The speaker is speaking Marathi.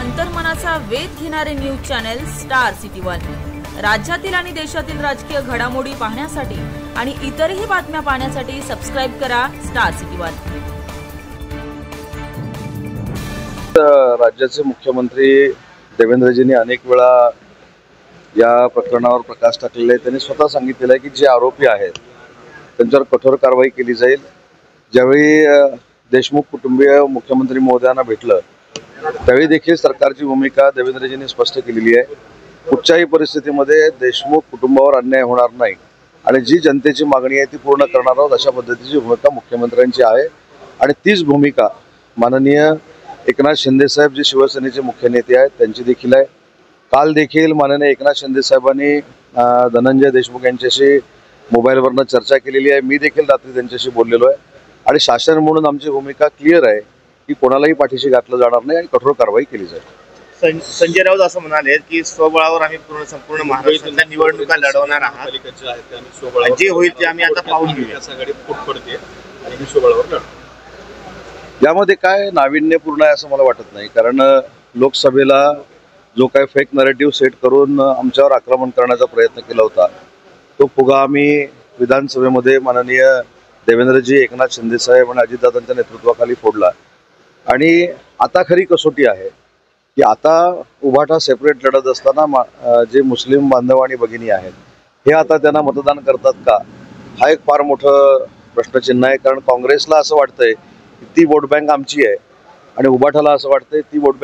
अंतर्मनाचा वेध घेणारे news channel star city one. राज्यातील आणि देशातील राजकीय घडामोडी पाहण्यासाठी आणि इतरही बातम्या पाहण्यासाठी सबस्क्राइब करा स्टार सिटी वन। राज्याचे मुख्यमंत्री देवेंद्रजींनी अनेक वेळा या प्रकरणावर प्रकाश टाकलेला आहे। त्यांनी स्वतः सांगितलेलं आहे की जे आरोपी आहेत त्यांच्यावर कठोर कारवाई केली जाईल। ज्यावेळी देशमुख कुटुंबीय मुख्यमंत्री महोदयांना भेटलं त्यावेळी देखील सरकारची भूमिका देवेंद्रजींनी स्पष्ट केलेली आहे। कुठच्याही परिस्थितीमध्ये देशमुख कुटुंबावर अन्याय होणार नाही आणि जी जनतेची मागणी आहे ती पूर्ण करणार आहोत अशा पद्धतीची भूमिका मुख्यमंत्र्यांची आहे। आणि तीच भूमिका माननीय एकनाथ शिंदे साहेब जे शिवसेनेचे मुख्य नेते आहेत त्यांची देखील आहे। काल देखील माननीय एकनाथ शिंदे साहेबांनी धनंजय देशमुख यांच्याशी मोबाईलवरनं चर्चा केलेली आहे। मी देखील रात्री त्यांच्याशी बोललेलो आहे आणि शासन म्हणून आमची भूमिका क्लिअर आहे की कोणालाही पाठीशी घातलं जाणार नाही आणि कठोर कारवाई केली जाईल। संजय राऊत असं म्हणाले की स्वबळावर आम्ही संपूर्ण महाराष्ट्रातल्या निवडणुका लढवणार आहात, जे होईल ते आम्ही आता पाहून घेऊया। यामध्ये काय नाविन्यपूर्ण आहे असं मला वाटत नाही, कारण लोकसभेला जो काय फेक नरेटिव्ह सेट करून आमच्यावर आक्रमण करण्याचा प्रयत्न केला होता तो फुगा आम्ही विधानसभेमध्ये माननीय देवेंद्रजी, एकनाथ शिंदे साहेब आणि अजितदादांच्या नेतृत्वाखाली फोडला। आणि आता खरी कसोटी आहे की आता उभाटा सेपरेट लढत असताना जे मुस्लिम बांधव आणि भगिनी आहेत हे आता त्यांना मतदान करतात का, हा एक फार मोठं प्रश्नचिन्ह आहे। कारण काँग्रेसला असं वाटतंय की ती वोट बँक आमची आहे आणि उभाटाला असं वाटतंय ती वोट